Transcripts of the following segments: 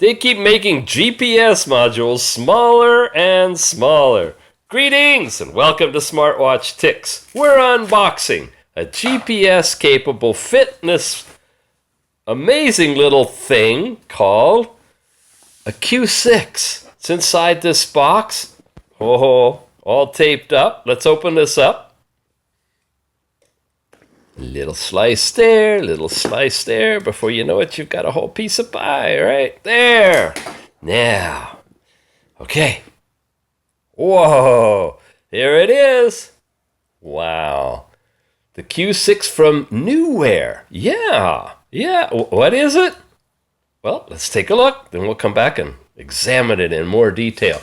They keep making GPS modules smaller and smaller. Greetings and welcome to Smartwatch Ticks. We're unboxing a GPS-capable fitness amazing little thing called a Q6. It's inside this box. Oh, all taped up. Let's open this up. Little slice there, little slice there. Before you know it, you've got a whole piece of pie right there. Now, okay. Whoa, here it is. Wow. The Q6 from Newwear. Yeah. What is it? Well, let's take a look. Then we'll come back and examine it in more detail.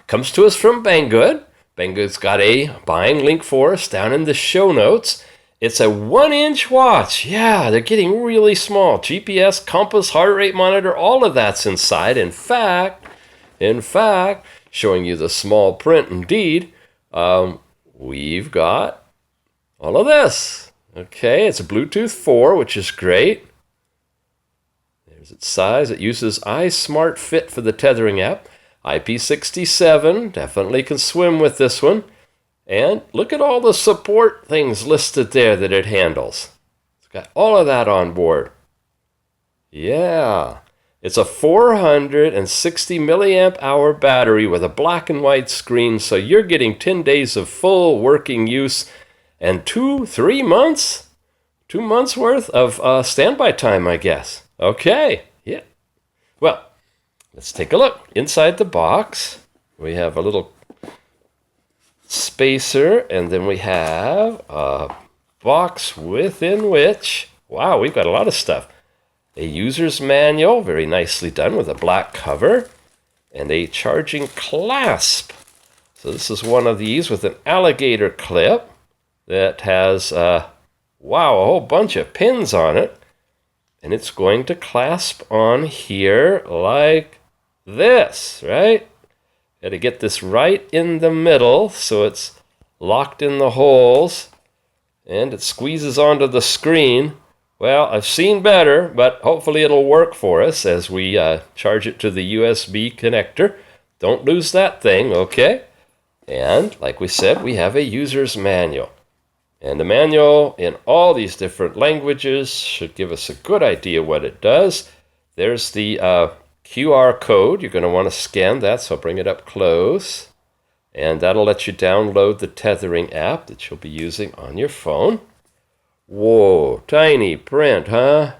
Comes to us from Banggood. Banggood's got a buying link for us down in the show notes. It's a 1-inch watch. Yeah, they're getting really small. GPS, compass, heart rate monitor, all of that's inside. In fact, showing you the small print indeed, we've got all of this. Okay, it's a Bluetooth 4, which is great. There's its size. It uses iSmartFit for the Tethering App. IP67, definitely can swim with this one. And look at all the support things listed there that it handles. It's got all of that on board. Yeah. It's a 460 milliamp hour battery with a black and white screen, so you're getting 10 days of full working use and 3 months? 2 months worth of standby time, I guess. Okay. Yeah. Well, let's take a look. Inside the box, we have a little spacer, and then we have a box within which, wow, we've got a lot of stuff. A user's manual, very nicely done with a black cover, and a charging clasp. So this is one of these with an alligator clip that has, wow, a whole bunch of pins on it, and it's going to clasp on here like this, right? Got to get this right in the middle so it's locked in the holes and it squeezes onto the screen. Well, I've seen better, but hopefully it'll work for us as we charge it to the USB connector. Don't lose that thing, okay? And like we said, we have a user's manual. And the manual in all these different languages should give us a good idea what it does. There's the QR code. You're going to want to scan that, so I'll bring it up close. And that'll let you download the Tethering app that you'll be using on your phone. Whoa, tiny print, huh?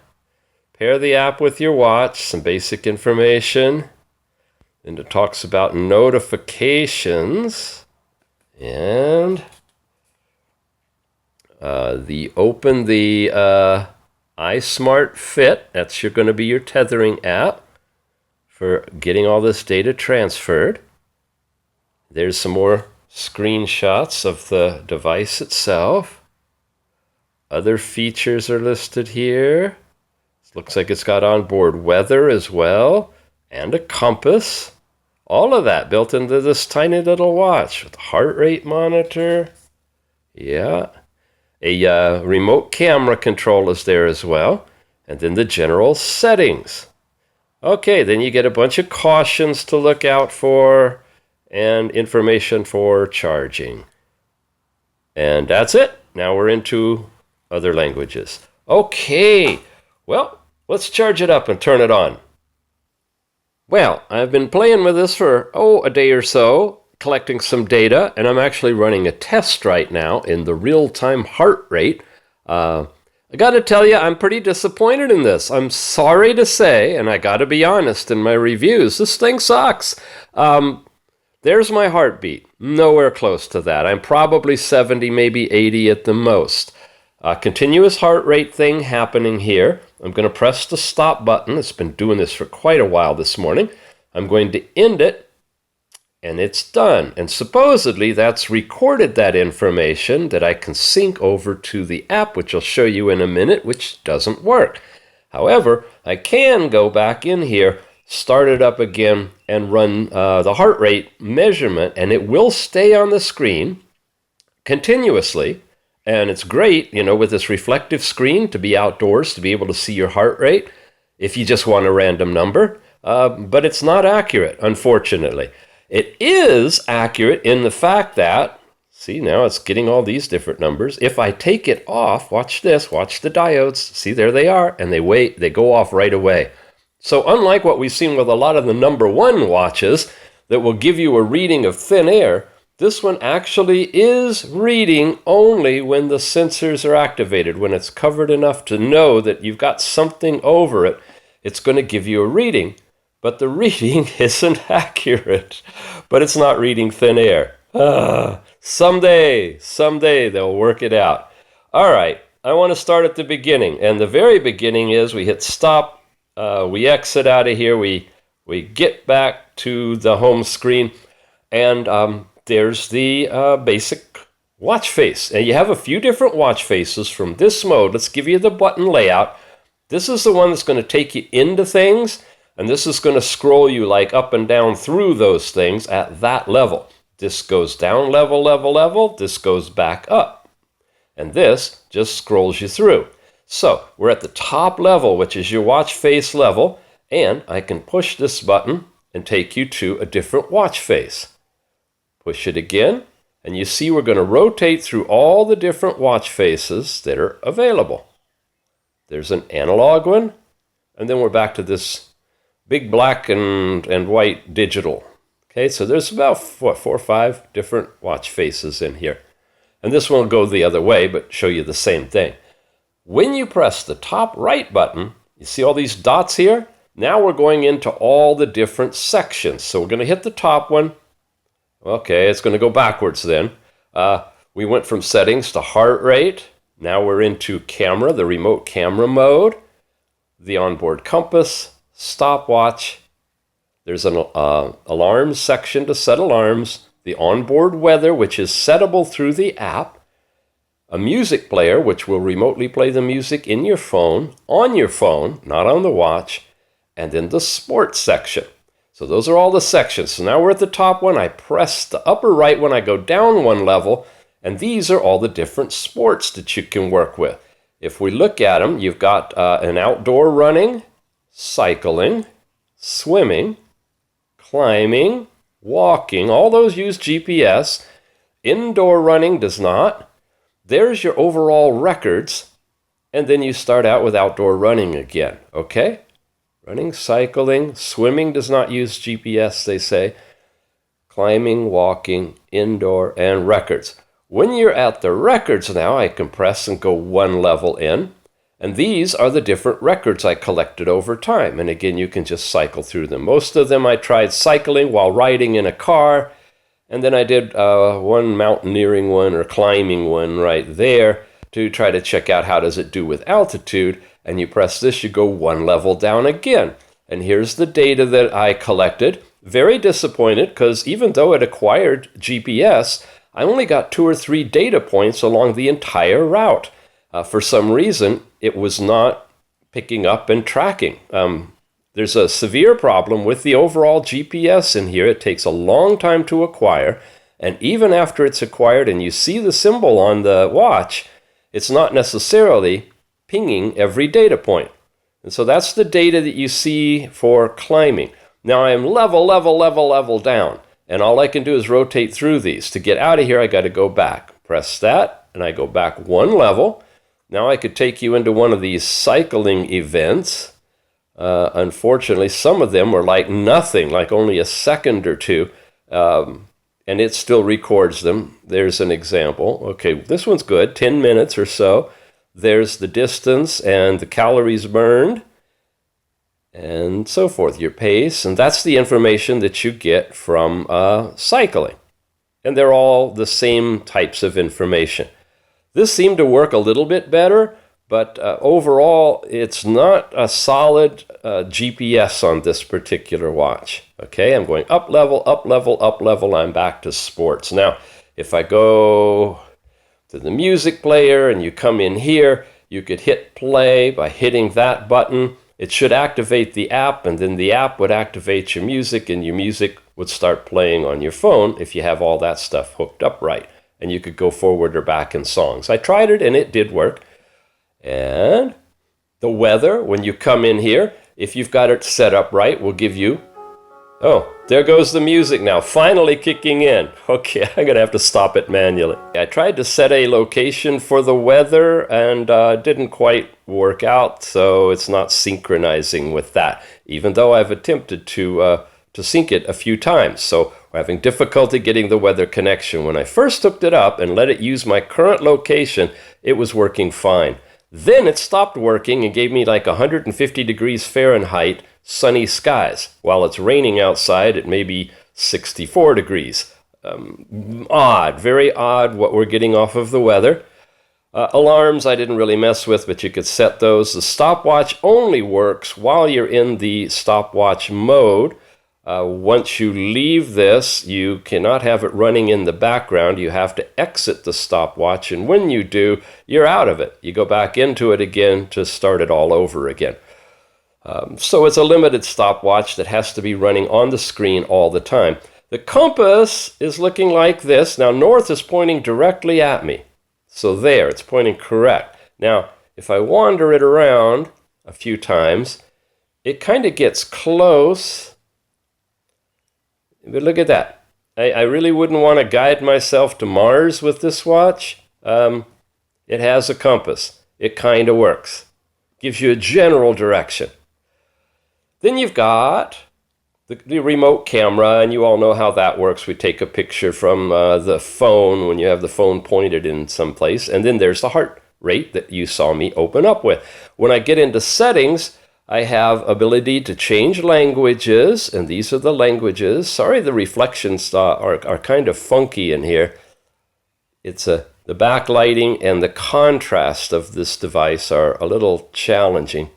Pair the app with your watch, some basic information. Then it talks about notifications. And open the iSmartFit. That's going to be your Tethering app for getting all this data transferred. There's some more screenshots of the device itself. Other features are listed here. It looks like it's got onboard weather as well, and a compass. All of that built into this tiny little watch with a heart rate monitor. Yeah. A remote camera control is there as well. And then the general settings. Okay, then you get a bunch of cautions to look out for and information for charging. And that's it. Now we're into other languages. Okay, well, let's charge it up and turn it on. Well, I've been playing with this for, a day or so, collecting some data, and I'm actually running a test right now in the real-time heart rate. I got to tell you, I'm pretty disappointed in this. I'm sorry to say, and I got to be honest in my reviews, this thing sucks. There's my heartbeat. Nowhere close to that. I'm probably 70, maybe 80 at the most. Continuous heart rate thing happening here. I'm going to press the stop button. It's been doing this for quite a while this morning. I'm going to end it, and it's done. And supposedly that's recorded that information that I can sync over to the app, which I'll show you in a minute, which doesn't work. However, I can go back in here, start it up again, and run the heart rate measurement, and it will stay on the screen continuously. And it's great, with this reflective screen to be outdoors, to be able to see your heart rate if you just want a random number. but it's not accurate, unfortunately. It is accurate in the fact that, see, now it's getting all these different numbers. If I take it off, watch this, watch the diodes. See, there they are, and they go off right away. So unlike what we've seen with a lot of the number one watches that will give you a reading of thin air, this one actually is reading only when the sensors are activated. When it's covered enough to know that you've got something over it, it's going to give you a reading. But the reading isn't accurate. But it's not reading thin air. Someday they'll work it out. All right, I want to start at the beginning. And the very beginning is we hit stop. We exit out of here. We get back to the home screen. And there's the basic watch face. And you have a few different watch faces from this mode. Let's give you the button layout. This is the one that's going to take you into things. And this is going to scroll you like up and down through those things at that level. This goes down level. This goes back up. And this just scrolls you through. So we're at the top level, which is your watch face level. And I can push this button and take you to a different watch face. Push it again. And you see we're going to rotate through all the different watch faces that are available. There's an analog one. And then we're back to this big black and white digital. Okay, so there's about 4 or 5 different watch faces in here. And this one will go the other way, but show you the same thing. When you press the top right button, you see all these dots here? Now we're going into all the different sections. So we're going to hit the top one. Okay, it's going to go backwards then. We went from settings to heart rate. Now we're into camera, the remote camera mode, the onboard compass, stopwatch. There's an alarms section to set alarms, the onboard weather, which is settable through the app, a music player, which will remotely play the music in your phone, on your phone, not on the watch, and then the sports section. So those are all the sections. So now we're at the top one. I press the upper right when I go down one level, and these are all the different sports that you can work with. If we look at them, you've got an outdoor running, cycling, swimming, climbing, walking. All those use GPS. Indoor running does not. There's your overall records. And then you start out with outdoor running again. Okay? Running, cycling, swimming does not use GPS, they say. Climbing, walking, indoor, and records. When you're at the records now, I compress and go one level in. And these are the different records I collected over time. And again, you can just cycle through them. Most of them I tried cycling while riding in a car. And then I did one mountaineering one or climbing one right there to try to check out how does it do with altitude. And you press this, you go one level down again. And here's the data that I collected. Very disappointed because even though it acquired GPS, I only got 2 or 3 data points along the entire route. For some reason, it was not picking up and tracking. There's a severe problem with the overall GPS in here. It takes a long time to acquire. And even after it's acquired and you see the symbol on the watch, it's not necessarily pinging every data point. And so that's the data that you see for climbing. Now I am level down. And all I can do is rotate through these. To get out of here, I got to go back. Press that, and I go back one level. Now I could take you into one of these cycling events. Unfortunately, some of them were like nothing, like only a second or two. And it still records them. There's an example. Okay, this one's good, 10 minutes or so. There's the distance and the calories burned and so forth, your pace. And that's the information that you get from cycling. And they're all the same types of information. This seemed to work a little bit better, but overall, it's not a solid GPS on this particular watch. Okay, I'm going up level, I'm back to sports. Now, if I go to the music player and you come in here, you could hit play by hitting that button. It should activate the app, and then the app would activate your music, and your music would start playing on your phone if you have all that stuff hooked up right. And you could go forward or back in songs. I tried it, and it did work. And the weather, when you come in here, if you've got it set up right, will give you... Oh, there goes the music now, finally kicking in. Okay, I'm going to have to stop it manually. I tried to set a location for the weather and didn't quite work out, so it's not synchronizing with that, even though I've attempted to sync it a few times. So we're having difficulty getting the weather connection. When I first hooked it up and let it use my current location, it was working fine. Then it stopped working and gave me like 150 degrees Fahrenheit sunny skies. While it's raining outside, it may be 64 degrees. Odd, very odd what we're getting off of the weather. Alarms I didn't really mess with, but you could set those. The stopwatch only works while you're in the stopwatch mode. Once you leave this, you cannot have it running in the background. You have to exit the stopwatch, and when you do, you're out of it. You go back into it again to start it all over again. So it's a limited stopwatch that has to be running on the screen all the time. The compass is looking like this. Now, north is pointing directly at me. So there, it's pointing correct. Now, if I wander it around a few times, it kind of gets close. But look at that. I really wouldn't want to guide myself to Mars with this watch. It has a compass. It kind of works. Gives you a general direction. Then you've got the remote camera, and you all know how that works. We take a picture from the phone when you have the phone pointed in some place. And then there's the heart rate that you saw me open up with. When I get into settings, I have ability to change languages, and these are the languages. Sorry, the reflections are kind of funky in here. It's the backlighting and the contrast of this device are a little challenging.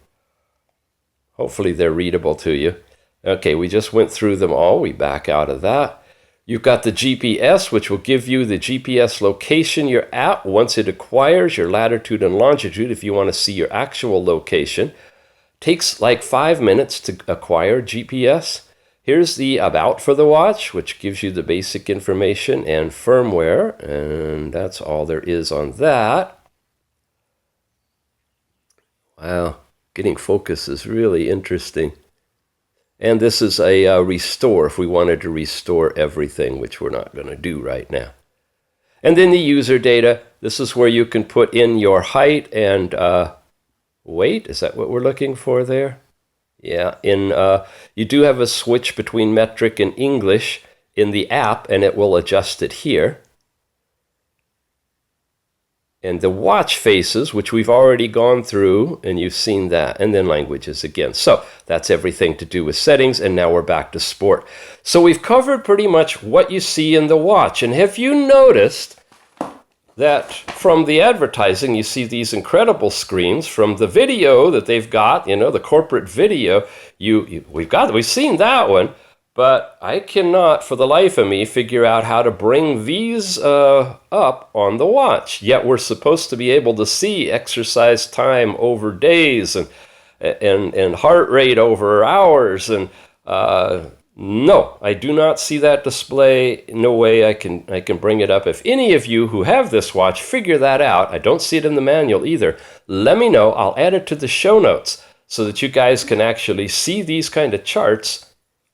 Hopefully they're readable to you. Okay, we just went through them all. We back out of that. You've got the GPS, which will give you the GPS location you're at once it acquires your latitude and longitude if you want to see your actual location. Takes like 5 minutes to acquire GPS. Here's the about for the watch, which gives you the basic information and firmware, and that's all there is on that. Wow, getting focus is really interesting. And this is a restore if we wanted to restore everything, which we're not going to do right now. And then the user data. This is where you can put in your height and weight. Is that what we're looking for there? Yeah. You do have a switch between metric and English in the app, and it will adjust it here. And the watch faces, which we've already gone through, and you've seen that, and then languages again. So that's everything to do with settings, and now we're back to sport. So we've covered pretty much what you see in the watch. And have you noticed that from the advertising, you see these incredible screens? From the video that they've got, the corporate video, we've seen that one. But I cannot, for the life of me, figure out how to bring these up on the watch. Yet we're supposed to be able to see exercise time over days and heart rate over hours. And no, I do not see that display. No way I can bring it up. If any of you who have this watch figure that out, I don't see it in the manual either, let me know. I'll add it to the show notes so that you guys can actually see these kind of charts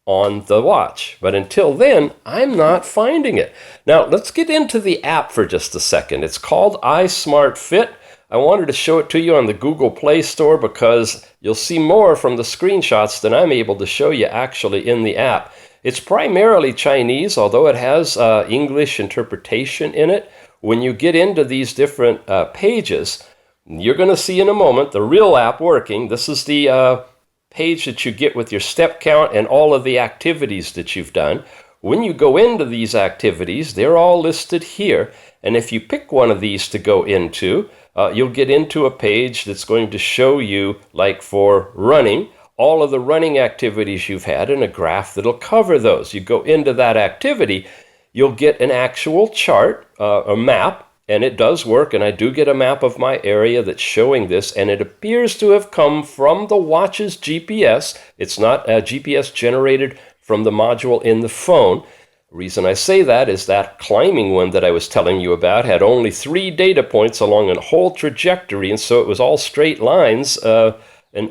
on the watch. But until then, I'm not finding it. Now, let's get into the app for just a second. It's called iSmartFit. I wanted to show it to you on the Google Play Store because you'll see more from the screenshots than I'm able to show you actually in the app. It's primarily Chinese, although it has English interpretation in it. When you get into these different pages, you're going to see in a moment the real app working. This is the page that you get with your step count and all of the activities that you've done. When you go into these activities, they're all listed here. And if you pick one of these to go into, you'll get into a page that's going to show you, like for running, all of the running activities you've had and a graph that'll cover those. You go into that activity, you'll get an actual chart, a map, and it does work, and I do get a map of my area that's showing this, and it appears to have come from the watch's GPS. It's not GPS generated from the module in the phone. The reason I say that is that climbing one that I was telling you about had only 3 data points along a whole trajectory, and so it was all straight lines and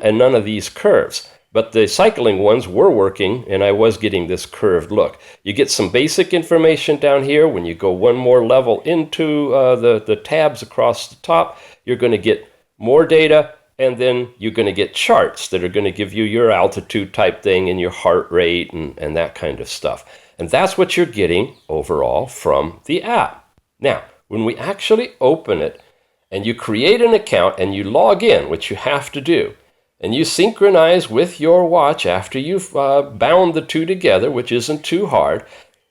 none of these curves. But the cycling ones were working, and I was getting this curved look. You get some basic information down here. When you go one more level into the tabs across the top, you're going to get more data, and then you're going to get charts that are going to give you your altitude type thing and your heart rate and that kind of stuff. And that's what you're getting overall from the app. Now, when we actually open it and you create an account and you log in, which you have to do, and you synchronize with your watch after you've bound the two together, which isn't too hard,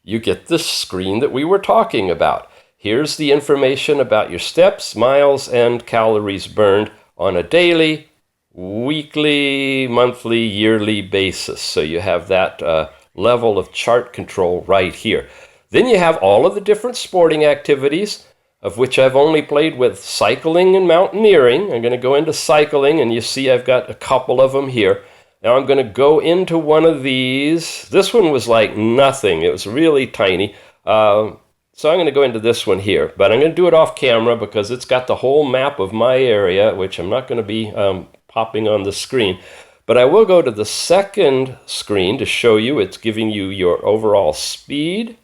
you get this screen that we were talking about. Here's the information about your steps, miles, and calories burned on a daily, weekly, monthly, yearly basis. So you have that level of chart control right here. Then you have all of the different sporting activities, of which I've only played with cycling and mountaineering. I'm going to go into cycling, and you see I've got a couple of them here. Now I'm going to go into one of these. This one was like nothing. It was really tiny. So I'm going to go into this one here, but I'm going to do it off camera because it's got the whole map of my area, which I'm not going to be popping on the screen. But I will go to the second screen to show you. It's giving you your overall speed,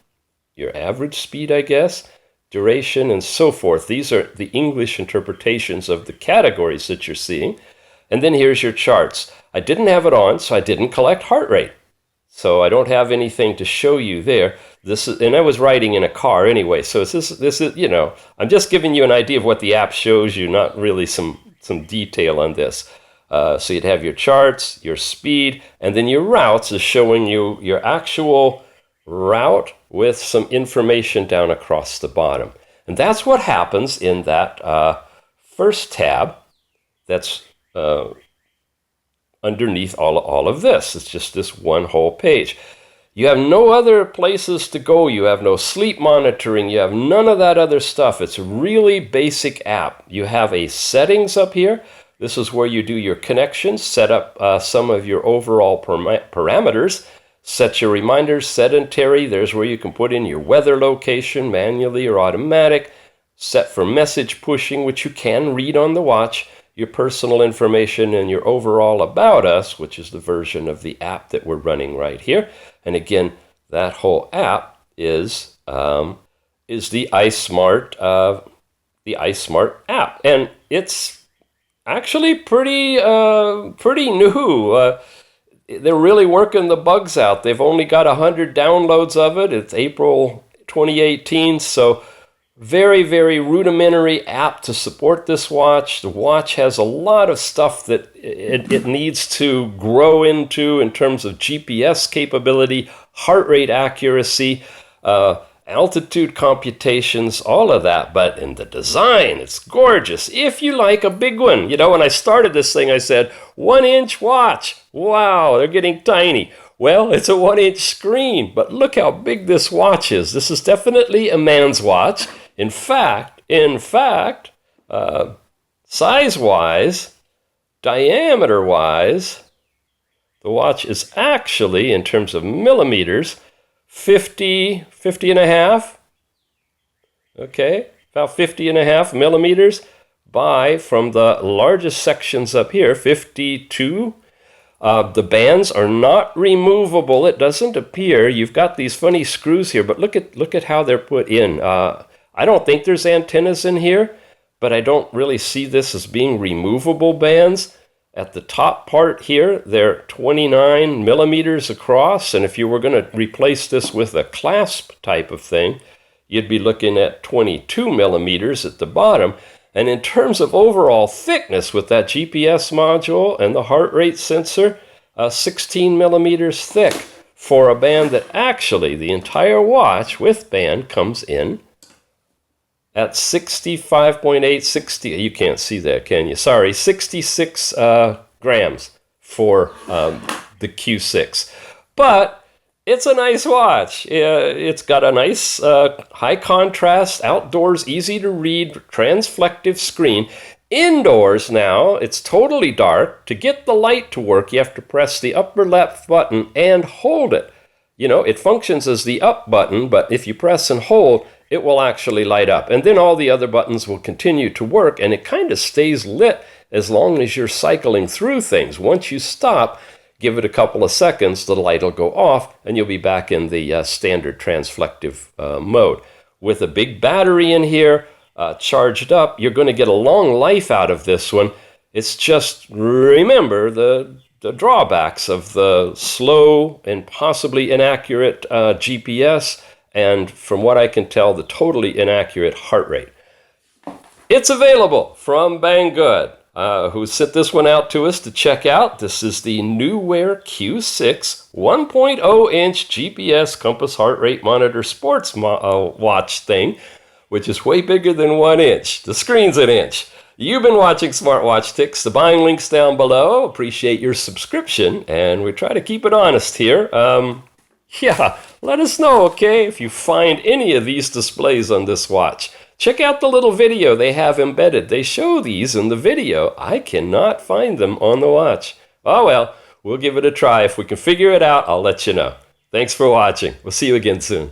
your average speed, I guess, duration, and so forth. These are the English interpretations of the categories that you're seeing. And then here's your charts. I didn't have it on, so I didn't collect heart rate. So I don't have anything to show you there. This is, and I was riding in a car anyway, so this is, you know, I'm just giving you an idea of what the app shows you, not really some detail on this. So you'd have your charts, your speed, and then your routes is showing you your actual route with some information down across the bottom. And that's what happens in that first tab that's underneath all of this. It's just this one whole page. You have no other places to go. You have no sleep monitoring. You have none of that other stuff. It's a really basic app. You have a settings up here. This is where you do your connections, set up some of your overall parameters, set your reminders, sedentary. There's where you can put in your weather location, manually or automatic. Set for message pushing, which you can read on the watch. Your personal information and your overall about us, which is the version of the app that we're running right here. And again, that whole app is the iSmart app, and it's actually pretty new. They're really working the bugs out. They've only got 100 downloads of it. It's April 2018, so very, very rudimentary app to support this watch. The watch has a lot of stuff that it needs to grow into in terms of GPS capability, heart rate accuracy, altitude computations, all of that. But in the design, it's gorgeous. If you like a big one. You know, when I started this thing, I said, 1-inch watch. Wow, they're getting tiny. Well, it's a 1-inch screen, but look how big this watch is. This is definitely a man's watch. In fact, size-wise, diameter-wise, the watch is actually, in terms of millimeters, 50 and a half. Okay, about 50 and a half millimeters by, from the largest sections up here, 52. The bands are not removable. It doesn't appear. You've got these funny screws here, but look at how they're put in. I don't think there's antennas in here, but I don't really see this as being removable bands. At the top part here, they're 29 millimeters across, and if you were going to replace this with a clasp type of thing, you'd be looking at 22 millimeters at the bottom. And in terms of overall thickness with that GPS module and the heart rate sensor, 16 millimeters thick for a band that actually the entire watch with band comes in at 65.860. You can't see that, can you? Sorry, 66 grams for the Q6. But it's a nice watch. It's got a nice high contrast, outdoors, easy to read, transflective screen. Indoors now, it's totally dark. To get the light to work, you have to press the upper left button and hold it. You know, it functions as the up button, but if you press and hold, it will actually light up. And then all the other buttons will continue to work, and it kind of stays lit as long as you're cycling through things. Once you stop, Give it a couple of seconds, the light will go off, and you'll be back in the standard transflective mode. With a big battery in here, charged up, you're going to get a long life out of this one. It's just, remember the drawbacks of the slow and possibly inaccurate GPS, and from what I can tell, the totally inaccurate heart rate. It's available from Banggood, who sent this one out to us to check out. This is the Newwear Q6 1.0-inch GPS compass heart rate monitor sports watch thing, which is way bigger than 1 inch. The screen's an inch. You've been watching Smartwatch Ticks. The buying link's down below. Appreciate your subscription, and we try to keep it honest here. Yeah, let us know, okay, if you find any of these displays on this watch. Check out the little video they have embedded. They show these in the video. I cannot find them on the watch. Oh well, we'll give it a try. If we can figure it out, I'll let you know. Thanks for watching. We'll see you again soon.